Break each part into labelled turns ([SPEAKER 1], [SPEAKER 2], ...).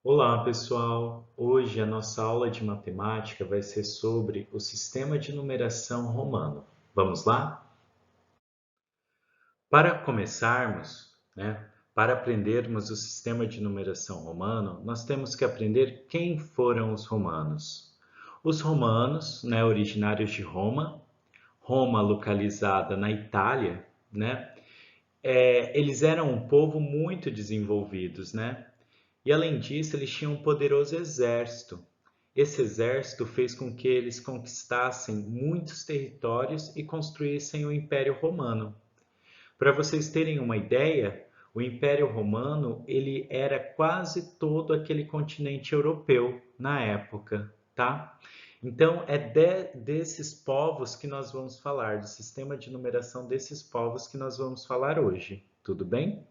[SPEAKER 1] Olá, pessoal! Hoje a nossa aula de matemática vai ser sobre o sistema de numeração romano. Vamos lá? Para começarmos, para aprendermos o sistema de numeração romano, nós temos que aprender quem foram os romanos. Os romanos, originários de Roma, Roma localizada na Itália, eles eram um povo muito desenvolvidos, E além disso, eles tinham um poderoso exército. Esse exército fez com que eles conquistassem muitos territórios e construíssem o Império Romano. Para vocês terem uma ideia, o Império Romano ele era quase todo aquele continente europeu na época, tá? Então é desses povos que nós vamos falar, do sistema de numeração desses povos que nós vamos falar hoje, tudo bem?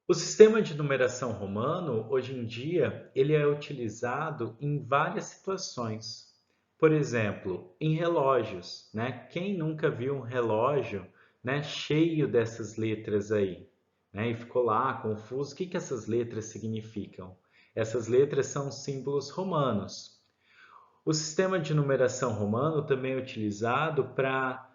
[SPEAKER 1] O sistema de numeração romano, hoje em dia, ele é utilizado em várias situações. Por exemplo, em relógios, Quem nunca viu um relógio, cheio dessas letras aí, E ficou lá confuso, o que que essas letras significam? Essas letras são símbolos romanos. O sistema de numeração romano também é utilizado para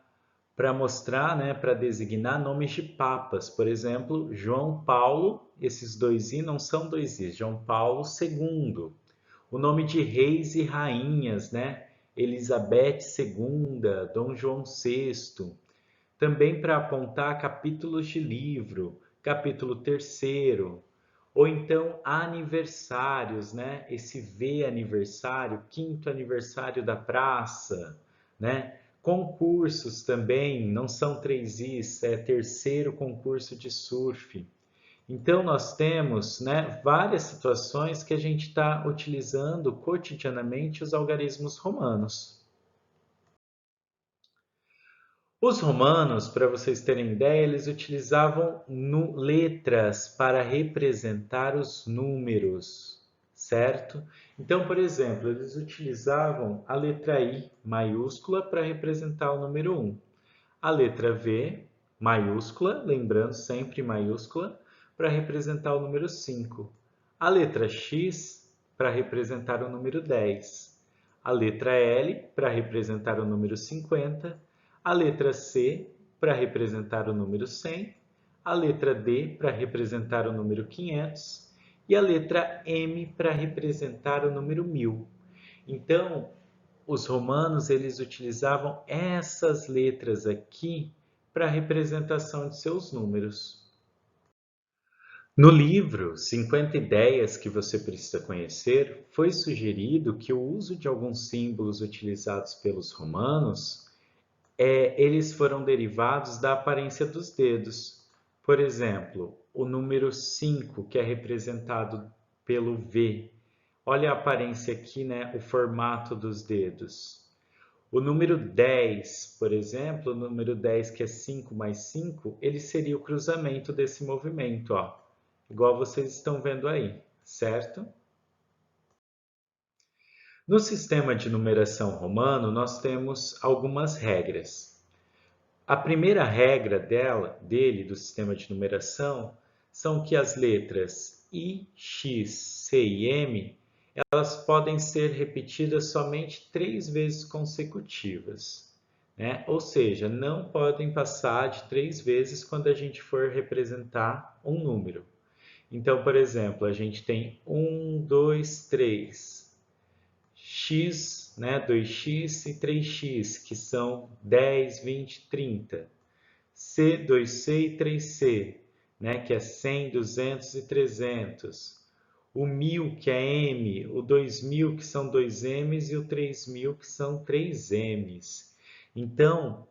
[SPEAKER 1] mostrar, para designar nomes de papas. Por exemplo, João Paulo, esses dois I não são dois I, João Paulo II. O nome de reis e rainhas, Elizabeth II, Dom João VI. Também para apontar capítulos de livro, capítulo terceiro. Ou então aniversários, Esse V aniversário, quinto aniversário da praça, Concursos também, não são três Is, é terceiro concurso de surf. Então nós temos, várias situações que a gente está utilizando cotidianamente os algarismos romanos. Os romanos, para vocês terem ideia, eles utilizavam letras para representar os números, certo? Então, por exemplo, eles utilizavam a letra I maiúscula para representar o número 1, a letra V maiúscula, lembrando sempre maiúscula, para representar o número 5, a letra X para representar o número 10, a letra L para representar o número 50, a letra C para representar o número 100, a letra D para representar o número 500 e a letra M para representar o número 1000. Então, os romanos eles utilizavam essas letras aqui para a representação de seus números. No livro 50 ideias que você precisa conhecer, foi sugerido que o uso de alguns símbolos utilizados pelos romanos eles foram derivados da aparência dos dedos. Por exemplo, o número 5, que é representado pelo V. Olha a aparência aqui, o formato dos dedos. O número 10, por exemplo, o número 10 que é 5 mais 5, ele seria o cruzamento desse movimento, ó, igual vocês estão vendo aí, certo? No sistema de numeração romano, nós temos algumas regras. A primeira regra do sistema de numeração, são que as letras I, X, C e M, elas podem ser repetidas somente 3 vezes consecutivas, Ou seja, não podem passar de 3 vezes quando a gente for representar um número. Então, por exemplo, a gente tem 1, 2, 3, x, 2x e 3x, que são 10, 20, 30. C, 2C e 3C, que é 100, 200 e 300. O 1000, que é M, o 2000, que são 2M's, e o 3000, que são 3M's. Então,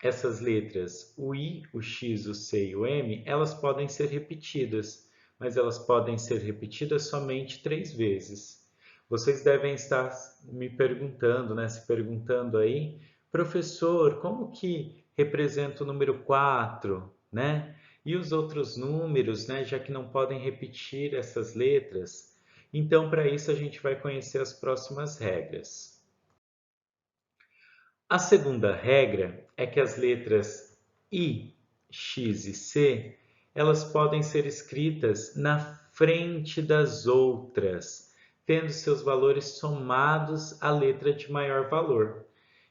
[SPEAKER 1] essas letras, o I, o X, o C e o M, elas podem ser repetidas, mas elas podem ser repetidas somente 3 vezes. Vocês devem estar me perguntando, se perguntando aí, professor, como que representa o número 4, E os outros números, já que não podem repetir essas letras? Então, para isso, a gente vai conhecer as próximas regras. A segunda regra é que as letras I, X e C, elas podem ser escritas na frente das outras, tendo seus valores somados à letra de maior valor.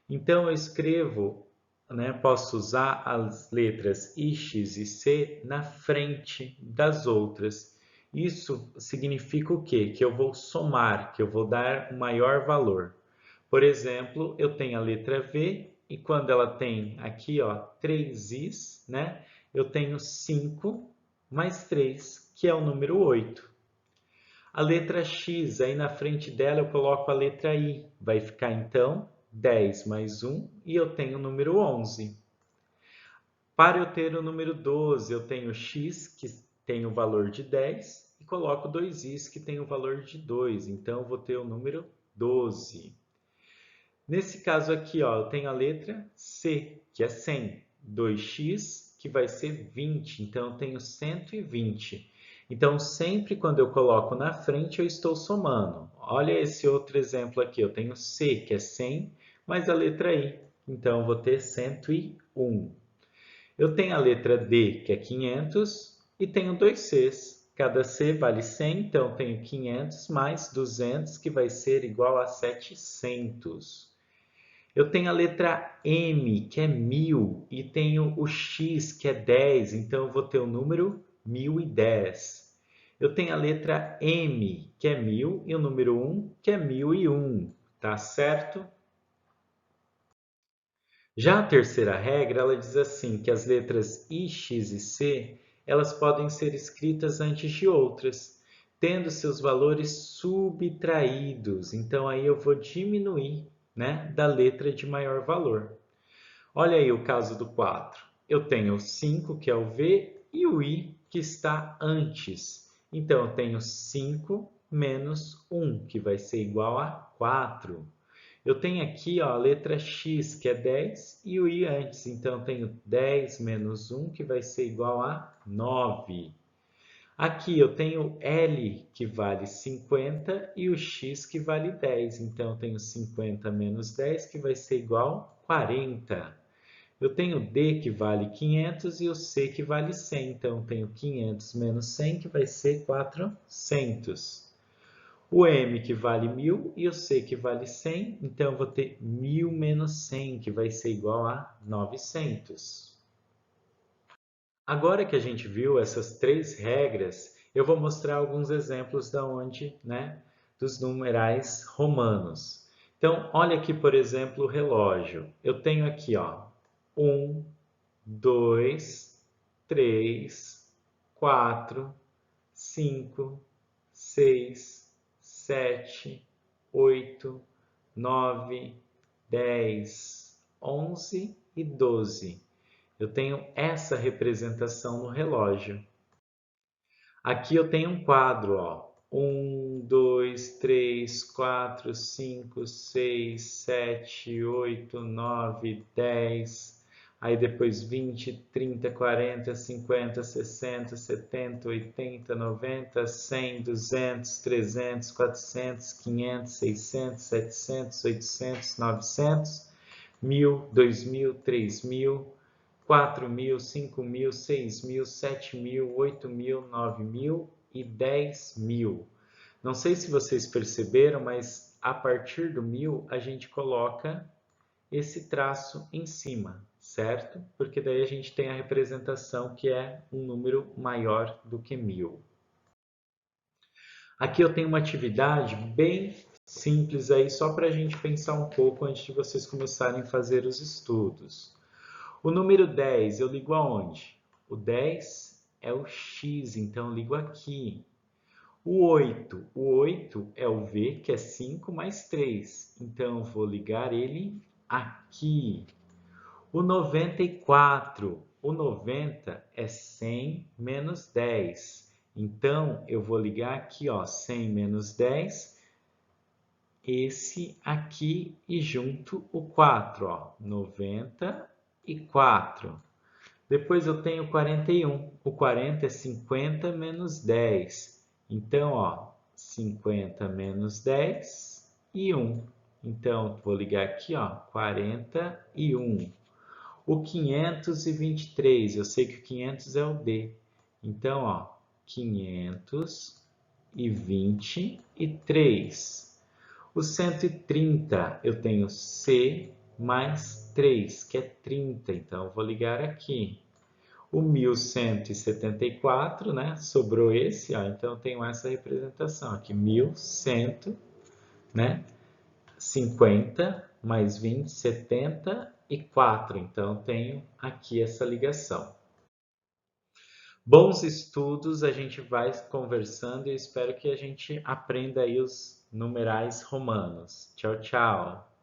[SPEAKER 1] Então, eu escrevo, né, posso usar as letras I, X e C na frente das outras. Isso significa o quê? Que eu vou somar, que eu vou dar um maior valor. Por exemplo, eu tenho a letra V e quando ela tem aqui, ó, 3 Is, né? Eu tenho 5 mais 3, que é o número 8. A letra X, aí na frente dela eu coloco a letra I. Vai ficar então 10 mais 1 e eu tenho o número 11. Para eu ter o número 12, eu tenho X, que tem o valor de 10, e coloco 2 Is, que tem o valor de 2. Então, eu vou ter o número 12. Nesse caso aqui, ó, eu tenho a letra C, que é 100. 2x, que vai ser 20. Então, eu tenho 120. Então, sempre quando eu coloco na frente, eu estou somando. Olha esse outro exemplo aqui. Eu tenho C, que é 100, mais a letra I. Então, eu vou ter 101. Eu tenho a letra D, que é 500, e tenho 2 Cs. Cada C vale 100, então eu tenho 500 mais 200, que vai ser igual a 700. Eu tenho a letra M, que é 1000, e tenho o X, que é 10, então eu vou ter o número 1010. Eu tenho a letra M, que é 1000, e o número 1, que é 1001, tá certo? Já a terceira regra, ela diz assim, que as letras I, X e C, elas podem ser escritas antes de outras, tendo seus valores subtraídos. Então, aí eu vou diminuir, né, da letra de maior valor. Olha aí o caso do 4. Eu tenho o 5, que é o V, e o I, que está antes. Então, eu tenho 5 menos 1, que vai ser igual a 4. Eu tenho aqui, ó, a letra X, que é 10, e o I antes. Então, eu tenho 10 menos 1, que vai ser igual a 9. Aqui eu tenho L, que vale 50, e o X, que vale 10. Então, eu tenho 50 menos 10, que vai ser igual a 40. Eu tenho D, que vale 500, e o C, que vale 100. Então, eu tenho 500 menos 100, que vai ser 400. O M, que vale 1000, e o C, que vale 100. Então, eu vou ter 1000 menos 100, que vai ser igual a 900. Agora que a gente viu essas três regras, eu vou mostrar alguns exemplos da onde, né, dos numerais romanos. Então, olha aqui, por exemplo, o relógio. Eu tenho aqui, ó, 1, 2, 3, 4, 5, 6, 7, 8, 9, 10, 11 e 12. Eu tenho essa representação no relógio. Aqui eu tenho um quadro, ó. 1, 2, 3, 4, 5, 6, 7, 8, 9, 10. Aí depois 20, 30, 40, 50, 60, 70, 80, 90, 100, 200, 300, 400, 500, 600, 700, 800, 900, 1000, 2000, 3000, 4.000, 5.000, 6.000, 7.000, 8.000, 9.000 e 10.000. Não sei se vocês perceberam, mas a partir do 1000 a gente coloca esse traço em cima, certo? Porque daí a gente tem a representação que é um número maior do que 1000. Aqui eu tenho uma atividade bem simples aí, só para a gente pensar um pouco antes de vocês começarem a fazer os estudos. O número 10 eu ligo aonde? O 10 é o X, então eu ligo aqui. O 8 é o V, que é 5 mais 3. Então eu vou ligar ele aqui. O 94, o 90 é 100 menos 10. Então eu vou ligar aqui, ó, 100 menos 10, esse aqui e junto o 4, ó, 94. Depois eu tenho 41. O 40 é 50 menos 10. Então, ó, 50 menos 10 e 1. Então, vou ligar aqui, ó, 41. O 523, eu sei que o 500 é o D. Então, ó, 523. O 130, eu tenho C mais 3, que é 30. Então, eu vou ligar aqui. O 1174, né? Sobrou esse, ó. Então, eu tenho essa representação aqui. 1100, né? 50 mais 20, 74. Então, eu tenho aqui essa ligação. Bons estudos, a gente vai conversando e eu espero que a gente aprenda aí os numerais romanos. Tchau, tchau!